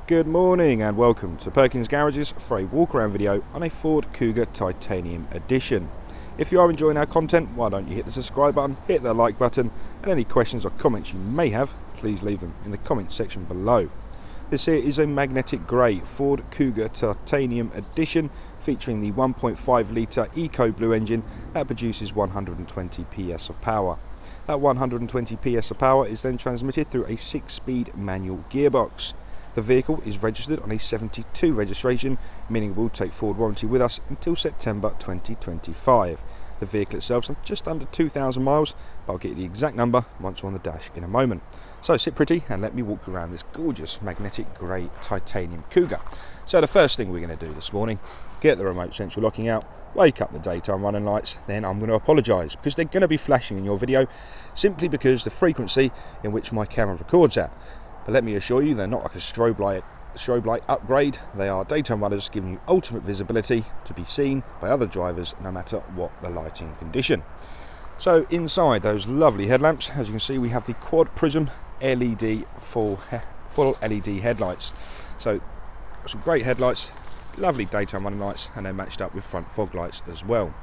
Good morning and welcome to Perkins Garages for a walk around video on a Ford Kuga Titanium Edition. If you are enjoying our content, why don't you hit the subscribe button, hit the like button, and any questions or comments you may have, please leave them in the comments section below. This here is a magnetic grey Ford Kuga Titanium Edition featuring the 1.5 litre Eco Blue engine that produces 120 PS of power. That 120 PS of power is then transmitted through a 6-speed manual gearbox. The vehicle is registered on a 72 registration, meaning it will take Ford warranty with us until September 2025. The vehicle itself is just under 2,000 miles, but I'll get you the exact number once we're on the dash in a moment. So sit pretty and let me walk around this gorgeous magnetic grey titanium Kuga. So the first thing we're going to do this morning, get the remote central locking out, wake up the daytime running lights, then I'm going to apologise because they're going to be flashing in your video simply because the frequency in which my camera records at. But let me assure you, they're not like a strobe light upgrade. They are daytime runners giving you ultimate visibility to be seen by other drivers no matter what the lighting condition. So inside those lovely headlamps, as you can see, we have the quad prism LED full LED headlights. So some great headlights, lovely daytime running lights, and they're matched up with front fog lights as well.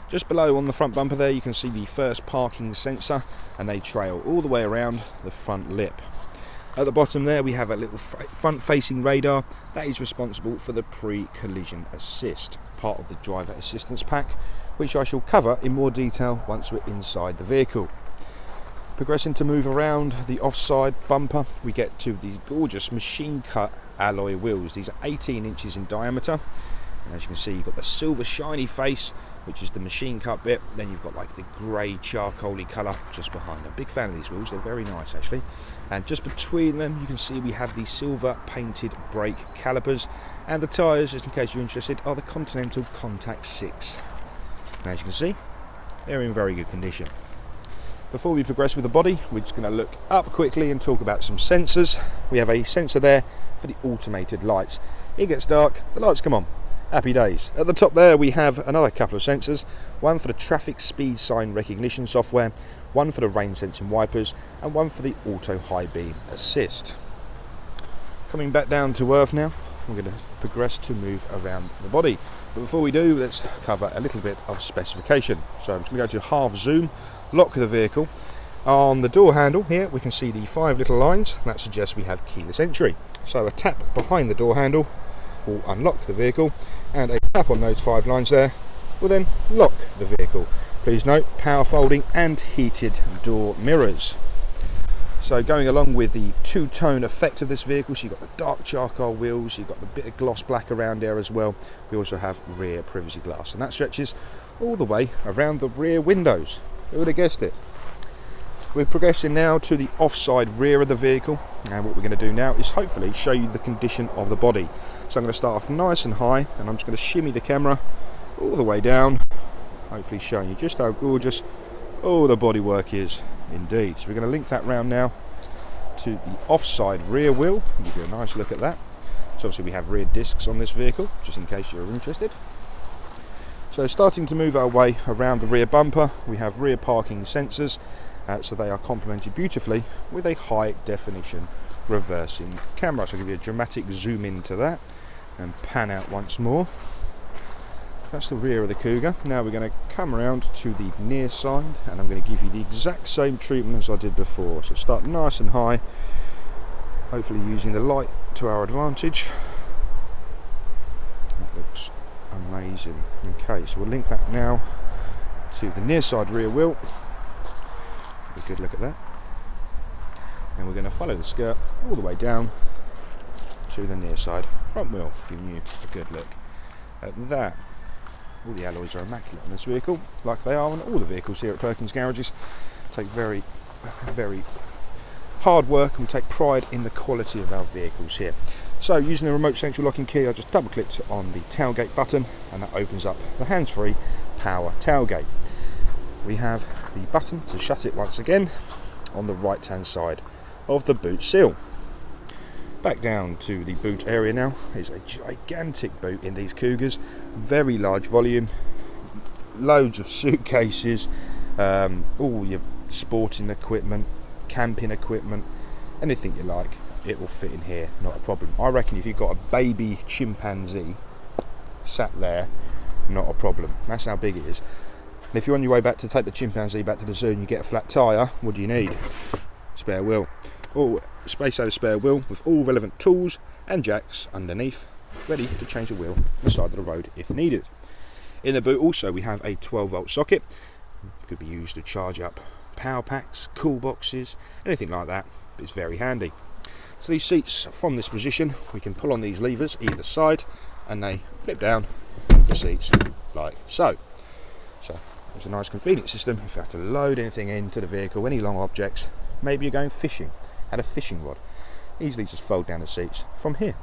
Just below on the front bumper there you can see the first parking sensor, and they trail all the way around the front lip. At the bottom there we have a little front-facing radar that is responsible for the pre-collision assist, part of the driver assistance pack, which I shall cover in more detail once we're inside the vehicle. Progressing to move around the offside bumper, we get to these gorgeous machine-cut alloy wheels. These are 18 inches in diameter, and as you can see you've got the silver shiny face, which is the machine cut bit. Then you've got like the grey charcoaly colour just behind. I'm a big fan of these wheels, they're very nice actually. And just between them you can see we have the silver painted brake calipers, and the tyres, just in case you're interested, are the Continental Contact 6. And as you can see, they're in very good condition. Before we progress with the body, we're just going to look up quickly and talk about some sensors. We have a sensor there for the automated lights. It gets dark, the lights come on. Happy days. At the top there we have another couple of sensors, one for the traffic speed sign recognition software, one for the rain sensing wipers, and one for the auto high beam assist. Coming back down to earth now, we're going to progress to move around the body. But before we do, let's cover a little bit of specification. So I'm just going to go to half zoom, lock the vehicle. On the door handle here we can see the 5 little lines that suggests we have keyless entry. So a tap behind the door handle will unlock the vehicle, and a tap on those 5 lines there will then lock the vehicle. Please note, power folding and heated door mirrors. So going along with the two-tone effect of this vehicle, so you've got the dark charcoal wheels, you've got the bit of gloss black around there as well. We also have rear privacy glass, and that stretches all the way around the rear windows. Who would have guessed it? We're progressing now to the offside rear of the vehicle, and what we're going to do now is hopefully show you the condition of the body. So I'm going to start off nice and high, and I'm just going to shimmy the camera all the way down, hopefully showing you just how gorgeous all the bodywork is indeed. So we're going to link that round now to the offside rear wheel and give you a nice look at that. So obviously we have rear discs on this vehicle, just in case you're interested. So starting to move our way around the rear bumper, we have rear parking sensors. So they are complemented beautifully with a high definition reversing camera. So I'll give you a dramatic zoom into that and pan out once more. That's the rear of the Kuga. Now we're going to come around to the near side, and I'm going to give you the exact same treatment as I did before. So start nice and high, hopefully using the light to our advantage. That looks amazing. Okay, so we'll link that now to the near side rear wheel. A good look at that, and we're going to follow the skirt all the way down to the near side front wheel, giving you a good look at that. All the alloys are immaculate on this vehicle, like they are on all the vehicles here at Perkins Garages. Take very hard work, and we take pride in the quality of our vehicles here. So using the remote central locking key, I just double clicked on the tailgate button, and that opens up the hands-free power tailgate. We have the button to shut it once again on the right hand side of the boot seal. Back down to the boot area now. It's a gigantic boot in these Kugas, very large volume, loads of suitcases, all your sporting equipment, camping equipment, anything you like. it will fit in here, not a problem. I reckon if you've got a baby chimpanzee sat there, not a problem. That's how big it is. And if you're on your way back to take the chimpanzee back to the zoo and you get a flat tyre, what do you need? Spare wheel. Or space saver spare wheel with all relevant tools and jacks underneath, ready to change the wheel on the side of the road if needed. In the boot also we have a 12-volt socket. It could be used to charge up power packs, cool boxes, anything like that. But it's very handy. So these seats, from this position, we can pull on these levers either side and they flip down the seats like so. So it's a nice convenient system if you have to load anything into the vehicle, any long objects. Maybe you're going fishing, had a fishing rod. Easily just fold down the seats from here.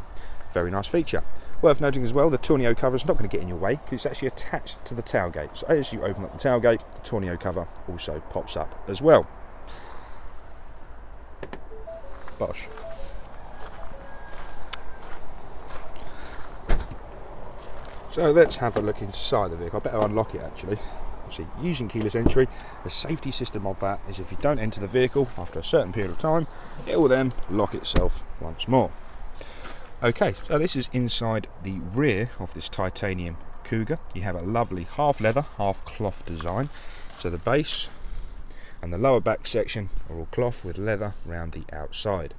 Very nice feature. Worth noting as well, the tonneau cover is not going to get in your way because it's actually attached to the tailgate. So as you open up the tailgate, the tonneau cover also pops up as well. Bosh. So let's have a look inside the vehicle. I better unlock it actually. See, using keyless entry, the safety system of that is if you don't enter the vehicle after a certain period of time, it will then lock itself once more. Okay, so this is inside the rear of this titanium Kuga. You have a lovely half leather, half cloth design. So the base and the lower back section are all cloth with leather around the outside.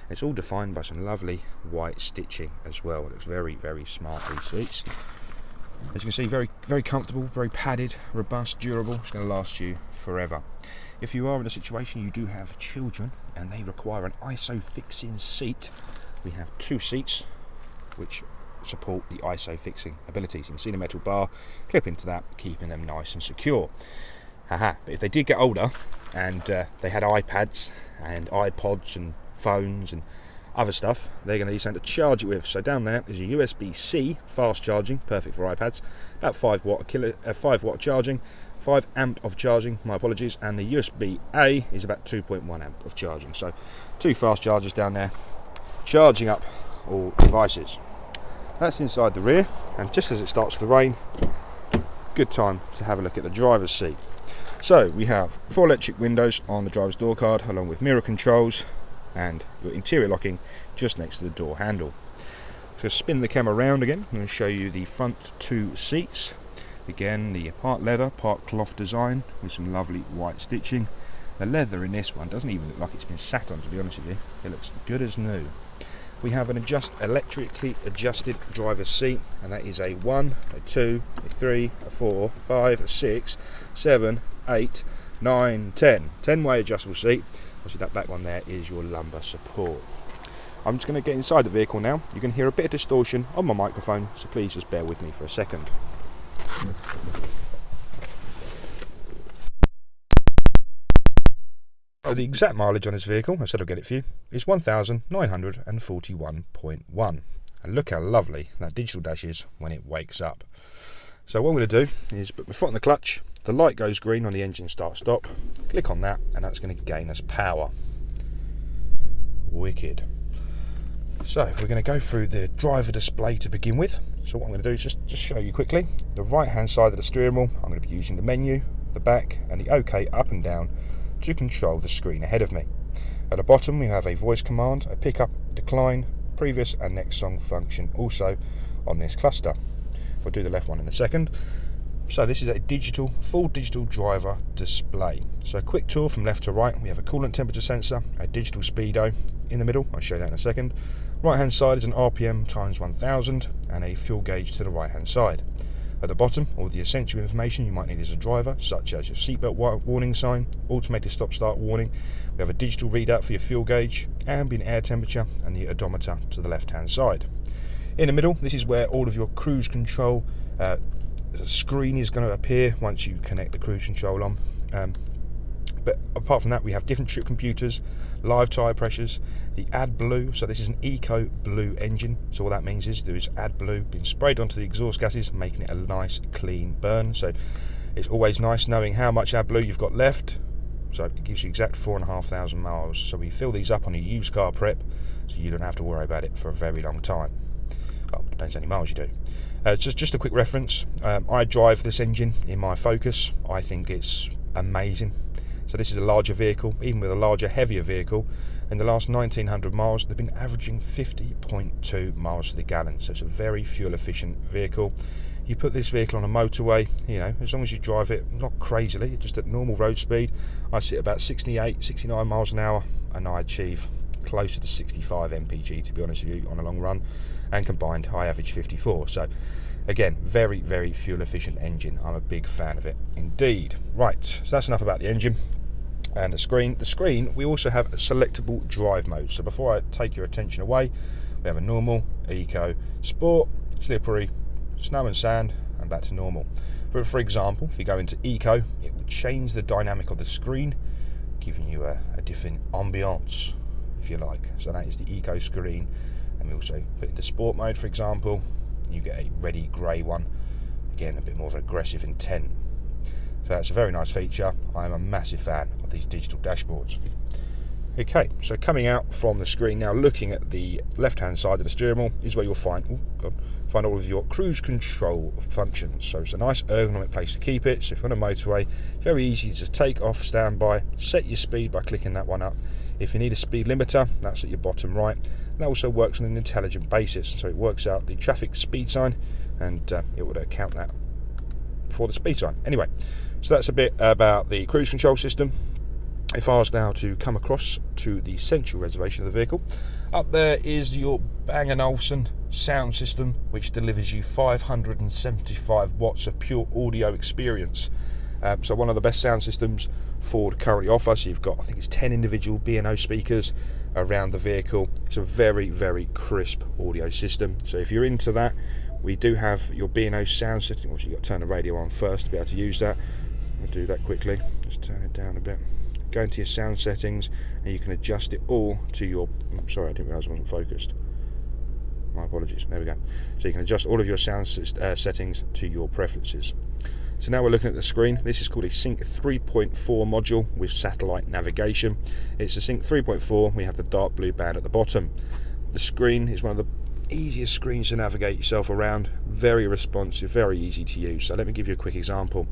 It's all defined by some lovely white stitching as well. It looks very, very smart, these seats. As you can see, very, very comfortable, very padded, robust, durable. It's going to last you forever. If you are in a situation you do have children and they require an ISO-fixing seat, we have two seats which support the ISO-fixing abilities. You can see the metal bar, clip into that, keeping them nice and secure. But if they did get older and they had iPads and iPods and phones and other stuff, they're going to need something to charge it with. So down there is a USB-C fast charging, perfect for iPads, about 5 watt charging, 5 amp of charging, my apologies, and the USB-A is about 2.1 amp of charging. So 2 fast chargers down there, charging up all devices. That's inside the rear, and just as it starts to rain, good time to have a look at the driver's seat. So we have 4 electric windows on the driver's door card, along with mirror controls and your interior locking just next to the door handle. So spin the camera around again. I'm going to show you the front 2 seats. Again, the part leather, part cloth design with some lovely white stitching. The leather in this one doesn't even look like it's been sat on, to be honest with you. It looks good as new. We have an electrically adjusted driver's seat, and that is a 1, a 2, a 3, a 4, 5, a 6, 7, 8, 9, 10. 10-way adjustable seat. Obviously that back one there is your lumbar support. I'm just going to get inside the vehicle now. You can hear a bit of distortion on my microphone, so please just bear with me for a second. So the exact mileage on this vehicle, I said I'll get it for you, is 1,941.1. And look how lovely that digital dash is when it wakes up. So what I'm going to do is put my foot on the clutch, the light goes green on the engine start stop, click on that, and that's going to gain us power. Wicked. So we're going to go through the driver display to begin with. So what I'm going to do is just show you quickly. The right hand side of the steering wheel, I'm going to be using the menu, the back, and the OK up and down to control the screen ahead of me. At the bottom we have a voice command, a pick up, decline, previous and next song function also on this cluster. We'll do the left one in a second. So this is a full digital driver display. So a quick tour from left to right. We have a coolant temperature sensor, a digital speedo in the middle, I'll show you that in a second. Right hand side is an RPM times 1000 and a fuel gauge to the right hand side. At the bottom, all the essential information you might need as a driver, such as your seatbelt warning sign, automated stop start warning. We have a digital readout for your fuel gauge, ambient air temperature, and the odometer to the left hand side. In the middle, this is where all of your cruise control screen is going to appear once you connect the cruise control on. But apart from that, we have different trip computers, live tyre pressures, the AdBlue. So this is an Eco Blue engine. So what that means is there is AdBlue being sprayed onto the exhaust gases, making it a nice clean burn. So it's always nice knowing how much AdBlue you've got left. So it gives you exact 4,500 miles. So we fill these up on a used car prep, so you don't have to worry about it for a very long time. Well, depends how many miles you do. Just a quick reference. I drive this engine in my Focus. I think it's amazing. So this is a larger vehicle. Even with a larger, heavier vehicle, in the last 1900 miles, they've been averaging 50.2 miles to the gallon. So it's a very fuel efficient vehicle. You put this vehicle on a motorway, you know, as long as you drive it not crazily, just at normal road speed. I sit about 68, 69 miles an hour, and I achieve closer to 65 mpg, to be honest with you, on a long run, and combined I average 54. So again, very, very fuel efficient engine. I'm a big fan of it indeed. Right, so that's enough about the engine and the screen. The screen, we also have a selectable drive mode. So before I take your attention away, we have a normal, eco, sport, slippery, snow and sand, and back to normal. But for example, if you go into eco, it will change the dynamic of the screen, giving you a different ambiance, if you like. So that is the eco screen. And we also put into sport mode, for example, you get a reddy grey one, again a bit more of an aggressive intent. So that's a very nice feature. I am a massive fan of these digital dashboards. Okay, so coming out from the screen now, looking at the left hand side of the steering wheel is where you'll find all of your cruise control functions. So it's a nice ergonomic place to keep it. So if you're on a motorway, very easy to take off standby, set your speed by clicking that one up. If you need a speed limiter, that's at your bottom right. And that also works on an intelligent basis. So it works out the traffic speed sign, and it would account that for the speed sign. Anyway, so that's a bit about the cruise control system. If I was now to come across to the central reservation of the vehicle, up there is your Bang & Olufsen sound system, which delivers you 575 watts of pure audio experience. So one of the best sound systems Ford currently offer. So you've got, I think it's 10 individual B&O speakers around the vehicle. It's a very, very crisp audio system. So if you're into that, we do have your B&O sound system. Obviously you've got to turn the radio on first to be able to use that. I'll do that quickly. Just turn it down a bit. Go into your sound settings and you can adjust it all to your... sorry, I didn't realise I wasn't focused. My apologies. There we go. So you can adjust all of your sound settings to your preferences. So now we're looking at the screen. This is called a Sync 3.4 module with satellite navigation. It's a Sync 3.4. We have the dark blue band at the bottom. The screen is one of the easiest screens to navigate yourself around. Very responsive, very easy to use. So let me give you a quick example.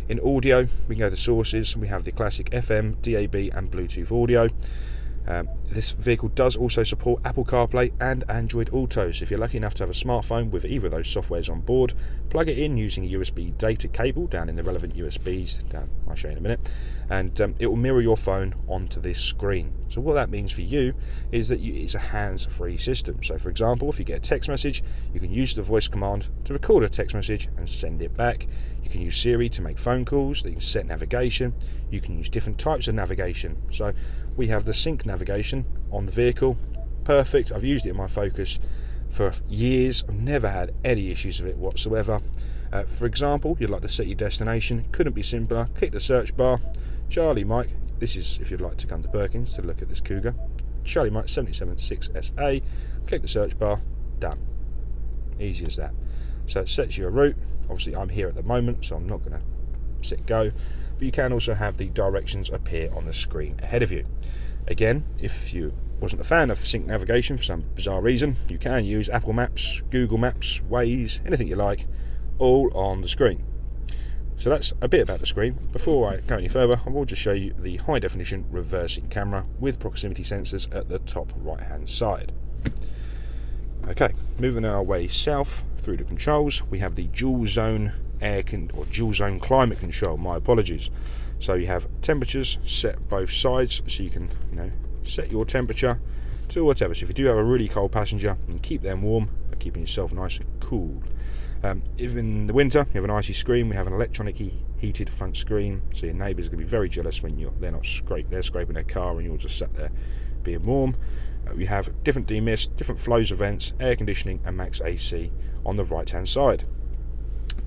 In audio, we can go to sources. We have the classic FM, DAB and Bluetooth audio. This vehicle does also support Apple CarPlay and Android Auto, so if you're lucky enough to have a smartphone with either of those softwares on board, plug it in using a USB data cable down in the relevant USBs, I'll show you in a minute, and it will mirror your phone onto this screen. So what that means for you is that it's a hands-free system. So for example, if you get a text message, you can use the voice command to record a text message and send it back. You can use Siri to make phone calls, you can set navigation, you can use different types of navigation. So we have the sync navigation on the vehicle, perfect. I've used it in my Focus for years. I've never had any issues with it whatsoever. For example, you'd like to set your destination, couldn't be simpler. Click the search bar, Charlie Mike, this is if you'd like to come to Perkins to look at this Kuga, Charlie Mike 776SA, click the search bar, done. Easy as that. So it sets you a route. Obviously I'm here at the moment, so I'm not going to sit go, but you can also have the directions appear on the screen ahead of you. Again, if you wasn't a fan of sync navigation for some bizarre reason, you can use Apple Maps, Google Maps, Waze, anything you like, all on the screen. So that's a bit about the screen. Before I go any further, I will just show you the high definition reversing camera with proximity sensors at the top right hand side. Okay, moving our way south through the controls, we have the dual zone dual zone climate control. My apologies. So you have temperatures set both sides, so you can set your temperature to whatever. So if you do have a really cold passenger, you can keep them warm by keeping yourself nice and cool. If in the winter you have an icy screen, we have an electronically heated front screen, so your neighbours are going to be very jealous when they're scraping their car and you're just sat there being warm. We have different demist, different flows of vents, air conditioning and max AC on the right hand side.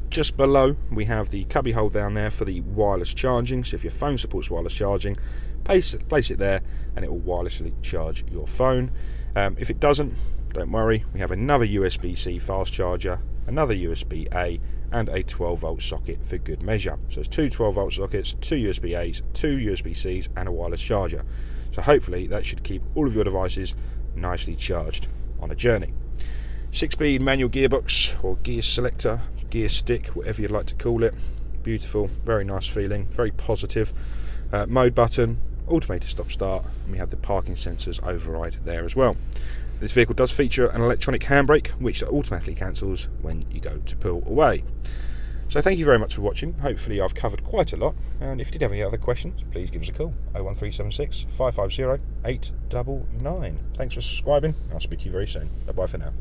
Just below we have the cubby hole down there for the wireless charging, so if your phone supports wireless charging, place it there and it will wirelessly charge your phone. If it doesn't, don't worry, we have another USB-C fast charger, another USB-A and a 12 volt socket for good measure. So it's two 12 volt sockets, two USB-As, two USB-Cs and a wireless charger. So hopefully that should keep all of your devices nicely charged on a journey. 6-speed manual gearbox or gear selector, gear stick, whatever you'd like to call it. Beautiful, very nice feeling, very positive. mode button, automated stop start, and we have the parking sensors override there as well. This vehicle does feature an electronic handbrake which automatically cancels when you go to pull away. So thank you very much for watching. Hopefully I've covered quite a lot, and if you did have any other questions, please give us a call, 01376 550 899. Thanks for subscribing, I'll speak to you very soon. Bye bye for now.